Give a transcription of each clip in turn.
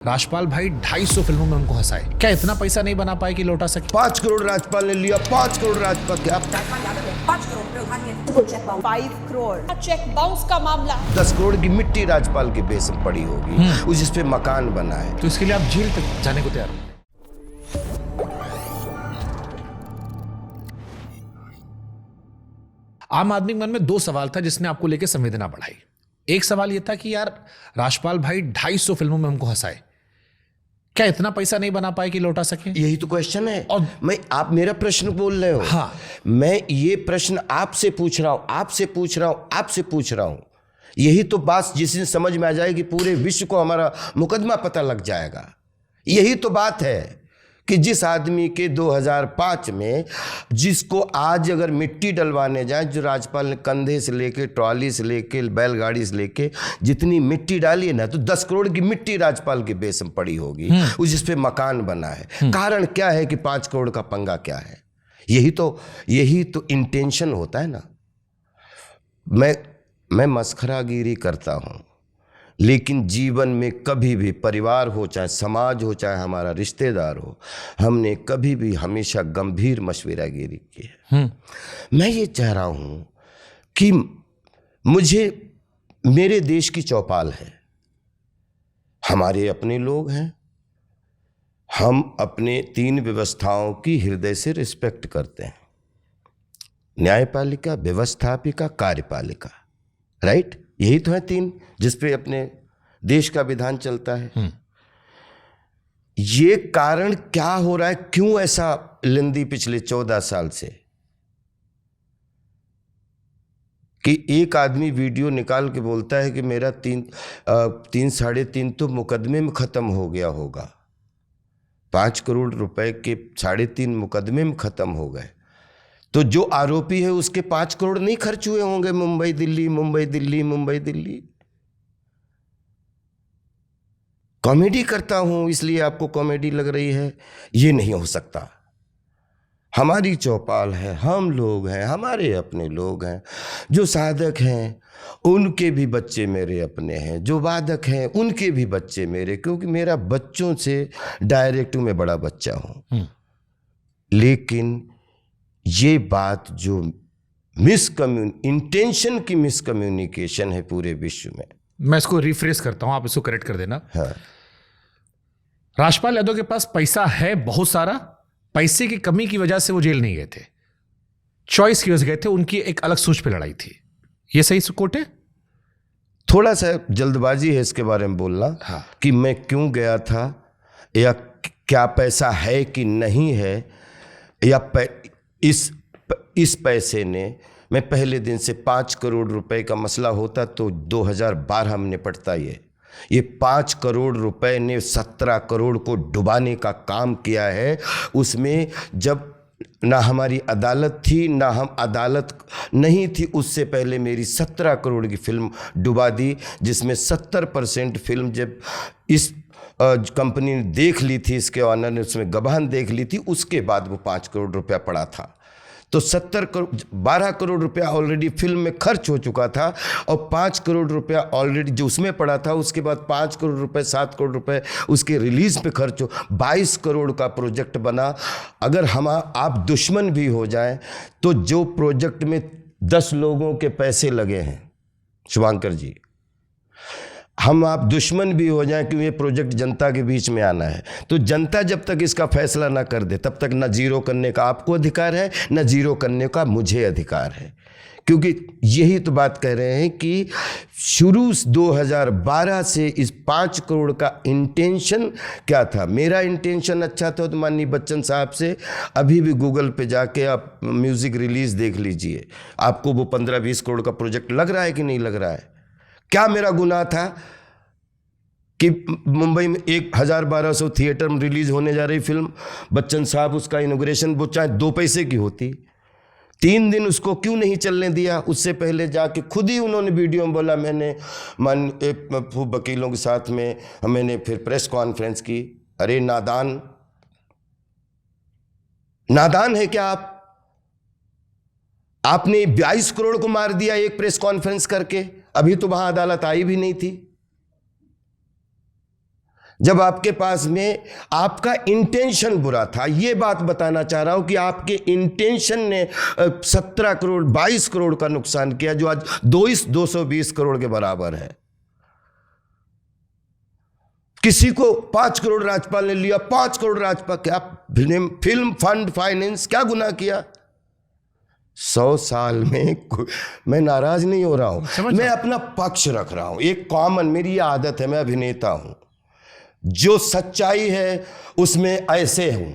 राजपाल भाई 250 फिल्मों में हमको हंसाए, क्या इतना पैसा नहीं बना पाए कि लौटा सके? 5 करोड़ राजपाल ने लिया, 5 करोड़ राजपाल क्या 5 करोड़ चेक बाउंस का मामला 10 करोड़ की मिट्टी राजपाल के बेस में पड़ी होगी, उस जिस पे मकान बना है। तो इसके लिए आप जेल तक जाने को तैयार हो? आम आदमी के मन में दो सवाल था जिसने आपको लेकर संवेदना बढ़ाई। एक सवाल यह था कि यार राजपाल भाई 250 फिल्मों में हमको हंसाए, क्या इतना पैसा नहीं बना पाए कि लौटा सके? यही तो क्वेश्चन है। और आप मेरा प्रश्न बोल रहे हो। हाँ। मैं ये प्रश्न आपसे पूछ रहा हूं, आपसे पूछ रहा हूं। यही तो बात जिस दिन समझ में आ जाएगी पूरे विश्व को हमारा मुकदमा पता लग जाएगा। यही तो बात है कि जिस आदमी के 2005 में जिसको आज अगर मिट्टी डलवाने जाए, जो राजपाल ने कंधे से लेके ट्रॉली से लेके बैलगाड़ी से लेके जितनी मिट्टी डाली है ना, तो 10 करोड़ की मिट्टी राजपाल के बेस में पड़ी होगी, उस जिस पे मकान बना है। कारण क्या है कि 5 करोड़ का पंगा क्या है? यही तो इंटेंशन होता है ना। मैं मस्खरागिरी करता हूं, लेकिन जीवन में कभी भी परिवार हो, चाहे समाज हो, चाहे हमारा रिश्तेदार हो, हमने कभी भी हमेशा गंभीर मशवरागिरी की है। मैं ये चाह रहा हूं कि मेरे देश की चौपाल है, हमारे अपने लोग हैं, हम अपने 3 व्यवस्थाओं की हृदय से रिस्पेक्ट करते हैं, न्यायपालिका, व्यवस्थापिका, कार्यपालिका। राइट? यही तो है 3 जिस पे अपने देश का विधान चलता है। ये कारण क्या हो रहा है, क्यों ऐसा लेंदी पिछले 14 साल से कि एक आदमी वीडियो निकाल के बोलता है कि मेरा 3 साढ़े 3 तो मुकदमे में खत्म हो गया होगा। 5 करोड़ रुपए के 3.5 मुकदमे में खत्म हो गए, तो जो आरोपी है उसके 5 करोड़ नहीं खर्च हुए होंगे मुंबई दिल्ली। कॉमेडी करता हूं इसलिए आपको कॉमेडी लग रही है? ये नहीं हो सकता। हमारी चौपाल है, हम लोग हैं, हमारे अपने लोग हैं। जो साधक हैं उनके भी बच्चे मेरे अपने हैं, जो वादक हैं उनके भी बच्चे मेरे, क्योंकि मेरा बच्चों से डायरेक्ट में बड़ा बच्चा हूं। लेकिन ये बात जो इंटेंशन की मिसकम्युनिकेशन है पूरे विश्व में, मैं इसको रिफ्रेश करता हूं, आप इसको करेक्ट कर देना। हाँ। राजपाल यादव के पास पैसा है बहुत सारा, पैसे की कमी की वजह से वो जेल नहीं गए थे, चॉइस की वजह से गए थे, उनकी एक अलग सोच पे लड़ाई थी। ये सही कोट है? थोड़ा सा जल्दबाजी है इसके बारे में बोलना। हाँ। कि मैं क्यों गया था, या क्या पैसा है कि नहीं है, या इस पैसे ने, मैं पहले दिन से 5 करोड़ रुपए का मसला होता तो 2012 में निपटता। ये 5 करोड़ रुपए ने 17 करोड़ को डुबाने का काम किया है। उसमें जब ना हमारी अदालत थी, ना हम अदालत नहीं थी, उससे पहले मेरी 17 करोड़ की फिल्म डुबा दी, जिसमें 70% फिल्म जब इस कंपनी ने देख ली थी, इसके ऑनर ने उसमें गवाह देख ली थी, उसके बाद वो 5 करोड़ रुपया पड़ा था। तो 12 करोड़ रुपया ऑलरेडी फिल्म में खर्च हो चुका था, और 5 करोड़ रुपया ऑलरेडी जो उसमें पड़ा था, उसके बाद 5 करोड़ रुपए, 7 करोड़ रुपए उसके रिलीज पे खर्च हो, 22 करोड़ का प्रोजेक्ट बना। अगर आप दुश्मन भी हो जाएं, तो जो प्रोजेक्ट में 10 लोगों के पैसे लगे हैं, शुभांकर जी, आप दुश्मन भी हो जाएं, क्योंकि ये प्रोजेक्ट जनता के बीच में आना है, तो जनता जब तक इसका फैसला ना कर दे तब तक ना जीरो करने का आपको अधिकार है, ना जीरो करने का मुझे अधिकार है। क्योंकि यही तो बात कह रहे हैं कि शुरू 2012 से इस 5 करोड़ का इंटेंशन क्या था। मेरा इंटेंशन अच्छा था तो माननीय बच्चन साहब से अभी भी गूगल पे जाके आप म्यूजिक रिलीज देख लीजिए, आपको वो 15-20 करोड़ का प्रोजेक्ट लग रहा है कि नहीं लग रहा है। क्या मेरा गुनाह था कि मुंबई में 1200 थिएटर में रिलीज होने जा रही फिल्म, बच्चन साहब उसका इनॉग्रेशन, वो चाहे 2 पैसे की होती, 3 दिन उसको क्यों नहीं चलने दिया? उससे पहले जाके खुद ही उन्होंने वीडियो में बोला, मैंने वकीलों के साथ में मैंने फिर प्रेस कॉन्फ्रेंस की। अरे नादान है क्या आप? आपने 22 करोड़ को मार दिया एक प्रेस कॉन्फ्रेंस करके, अभी तो वहां अदालत आई भी नहीं थी। जब आपके पास में आपका इंटेंशन बुरा था। ये बात बताना चाह रहा हूं कि आपके इंटेंशन ने 17 करोड़ 22 करोड़ का नुकसान किया, जो आज 220 करोड़ के बराबर है। किसी को 5 करोड़ राजपाल ने लिया, 5 करोड़ राजपाल, क्या फिल्म फंड फाइनेंस क्या गुनाह किया? 100 साल में मैं नाराज नहीं हो रहा हूं, मैं अपना पक्ष रख रहा हूं। एक कॉमन मेरी ये आदत है, मैं अभिनेता हूं, जो सच्चाई है उसमें ऐसे हूं,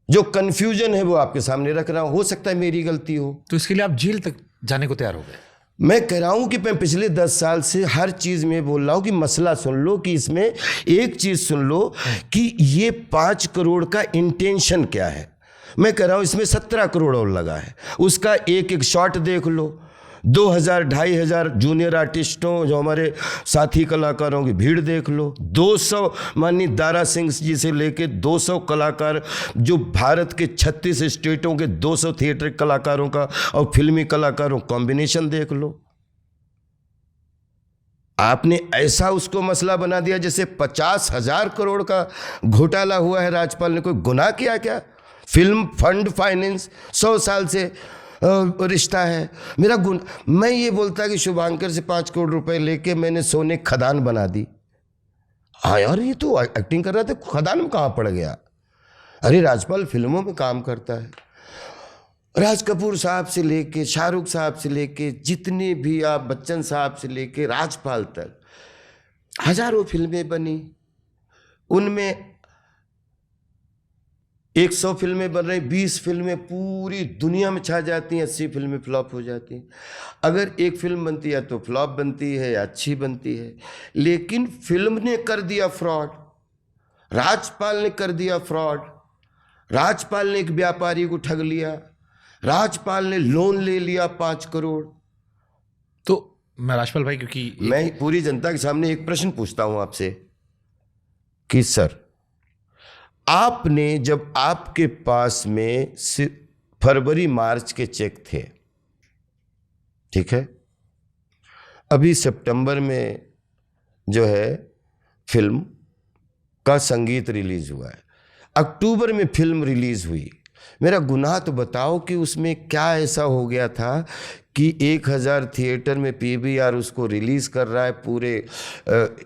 जो कंफ्यूजन है वो आपके सामने रख रहा हूं। हो सकता है मेरी गलती हो, तो इसके लिए आप जेल तक जाने को तैयार हो गए? मैं कह रहा हूं कि मैं पिछले 10 साल से हर चीज में बोल रहा हूं कि मसला सुन लो, कि इसमें एक चीज सुन लो कि ये 5 करोड़ का इंटेंशन क्या है। मैं कह रहा हूं इसमें 17 करोड़ और लगा है, उसका एक एक शॉट देख लो। 2000-2500 जूनियर आर्टिस्टों, जो हमारे साथी कलाकारों की भीड़ देख लो। 200 माननीय दारा सिंह जी से लेके 200 कलाकार, जो भारत के 36 स्टेटों के 200 थिएटर कलाकारों का और फिल्मी कलाकारों कॉम्बिनेशन देख लो। आपने ऐसा उसको मसला बना दिया जैसे 50,000 करोड़ का घोटाला हुआ है। राजपाल ने कोई गुनाह किया क्या? फिल्म फंड फाइनेंस 100 साल से रिश्ता है। मेरा गुण, मैं ये बोलता कि शुभांकर से 5 करोड़ रुपए लेके मैंने सोने खदान बना दी। हाँ यार, ये तो एक्टिंग कर रहा था, खदान में कहाँ पड़ गया? अरे राजपाल फिल्मों में काम करता है। राज कपूर साहब से लेके, शाहरुख साहब से लेके, जितने भी आप, बच्चन साहब से लेके राजपाल तक, हजारों फिल्में बनी। उनमें 100 फिल्में बन रही, 20 फिल्में पूरी दुनिया में छा जाती हैं, 80 फिल्में फ्लॉप हो जाती हैं। अगर एक फिल्म बनती है तो फ्लॉप बनती है या अच्छी बनती है, लेकिन फिल्म ने कर दिया फ्रॉड, राजपाल ने कर दिया फ्रॉड। राजपाल ने एक व्यापारी को ठग लिया, राजपाल ने लोन ले लिया 5 करोड़। तो मैं राजपाल भाई, क्योंकि मैं पूरी जनता के सामने एक प्रश्न पूछता हूं आपसे कि सर, आपने, जब आपके पास में फरवरी मार्च के चेक थे, ठीक है, अभी सितंबर में जो है फिल्म का संगीत रिलीज हुआ है, अक्टूबर में फिल्म रिलीज हुई, मेरा गुनाह तो बताओ कि उसमें क्या ऐसा हो गया था कि 1000 थिएटर में पीवीआर उसको रिलीज़ कर रहा है, पूरे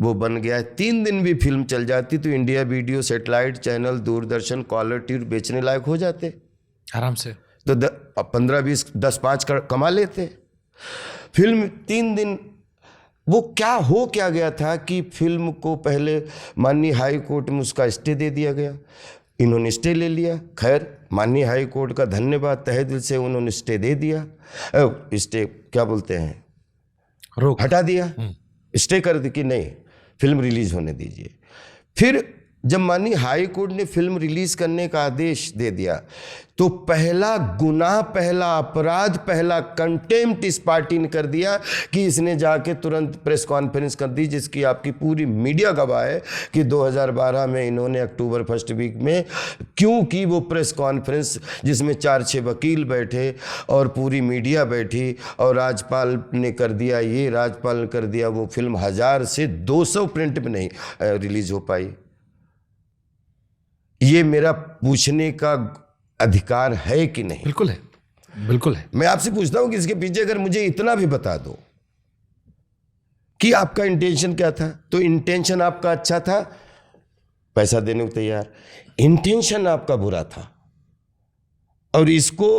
वो बन गया है। 3 दिन भी फिल्म चल जाती तो India video, satellite channel, Doordarshan, caller tune बेचने लायक हो जाते आराम से, तो 15-20 10-5 कमा लेते। फिल्म 3 दिन, वो क्या गया था कि फिल्म को पहले माननीय हाई कोर्ट में उसका स्टे दे दिया गया, इन्होंने स्टे ले लिया। खैर, माननीय हाई कोर्ट का धन्यवाद, तहे दिल से उन्होंने स्टे दे दिया, स्टे क्या बोलते हैं, रोक, हटा दिया, स्टे कर दी कि नहीं फिल्म रिलीज होने दीजिए। फिर जब माननीय हाई कोर्ट ने फिल्म रिलीज करने का आदेश दे दिया तो पहला गुनाह, पहला अपराध, पहला कंटेम्प्ट इस पार्टी ने कर दिया कि इसने जाके तुरंत प्रेस कॉन्फ्रेंस कर दी, जिसकी आपकी पूरी मीडिया गवाह है कि 2012 में इन्होंने अक्टूबर फर्स्ट वीक में क्यों की वो प्रेस कॉन्फ्रेंस, जिसमें 4-6 वकील बैठे और पूरी मीडिया बैठी, और राजपाल ने कर दिया ये, राजपाल ने कर दिया वो। फिल्म 1000 से 200 प्रिंट में नहीं रिलीज हो पाई। ये मेरा पूछने का अधिकार है कि नहीं? बिल्कुल है, बिल्कुल है। मैं आपसे पूछता हूं कि इसके पीछे अगर मुझे इतना भी बता दो कि आपका इंटेंशन क्या था, तो इंटेंशन आपका अच्छा था, पैसा देने को तैयार। इंटेंशन आपका बुरा था, और इसको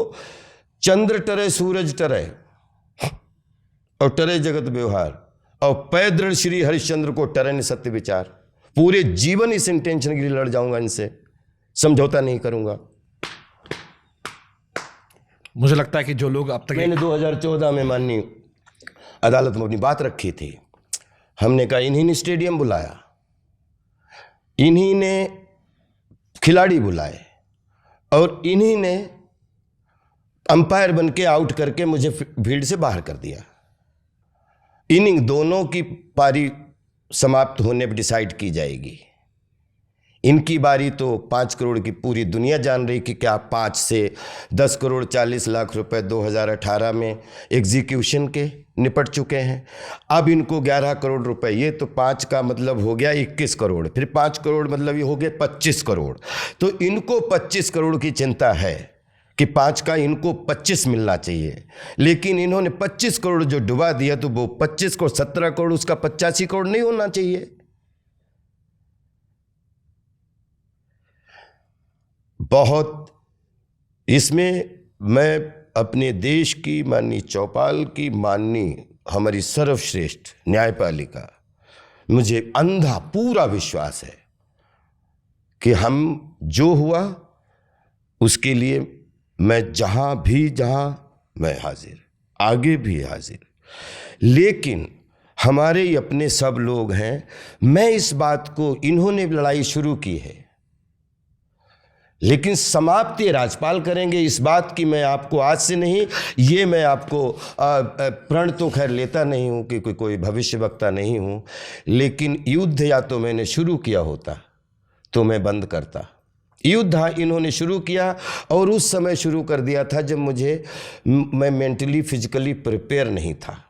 चंद्र टरे सूरज टरे और टरे जगत व्यवहार और पैदृढ़ श्री हरिश्चंद्र को टरे ने सत्य विचार। पूरे जीवन इस इंटेंशन के लिए लड़ जाऊंगा, इनसे समझौता नहीं करूंगा। मुझे लगता है कि जो लोग अब तक, मैंने 2014 में माननीय अदालत में अपनी बात रखी थी, हमने कहा इन्हीं ने स्टेडियम बुलाया, इन्हीं ने खिलाड़ी बुलाए, और इन्हीं ने अंपायर बन के आउट करके मुझे फील्ड से बाहर कर दिया। इनिंग दोनों की पारी समाप्त होने पर डिसाइड की जाएगी। इनकी बारी तो 5 करोड़ की पूरी दुनिया जान रही कि क्या 5 से 10 करोड़ 40 लाख रुपए 2018 में एग्जीक्यूशन के, निपट चुके हैं। अब इनको 11 करोड़ रुपए, ये तो 5 का मतलब हो गया 21 करोड़, फिर 5 करोड़ मतलब ये हो गए 25 करोड़। तो इनको 25 करोड़ की चिंता है कि 5 का इनको 25 मिलना चाहिए, लेकिन इन्होंने 25 करोड़ जो डुबा दिया, तो वो 25 करोड़ 17 करोड़ उसका 85 करोड़ नहीं होना चाहिए। बहुत इसमें मैं अपने देश की माननीय चौपाल की, माननीय हमारी सर्वश्रेष्ठ न्यायपालिका, मुझे अंधा पूरा विश्वास है कि हम जो हुआ उसके लिए मैं जहां मैं हाजिर, आगे भी हाजिर। लेकिन हमारे अपने सब लोग हैं, मैं इस बात को, इन्होंने लड़ाई शुरू की है लेकिन समाप्ति राज्यपाल करेंगे, इस बात की मैं आपको आज से नहीं, ये मैं आपको प्रण तो खैर लेता नहीं हूँ कि कोई भविष्यवक्ता नहीं हूँ, लेकिन युद्ध या तो मैंने शुरू किया होता तो मैं बंद करता। युद्ध हाँ इन्होंने शुरू किया, और उस समय शुरू कर दिया था जब मैं मेंटली फिजिकली प्रिपेयर नहीं था।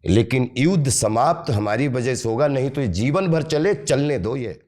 लेकिन युद्ध समाप्त हमारी वजह से होगा, नहीं तो ये जीवन भर चलने दो। ये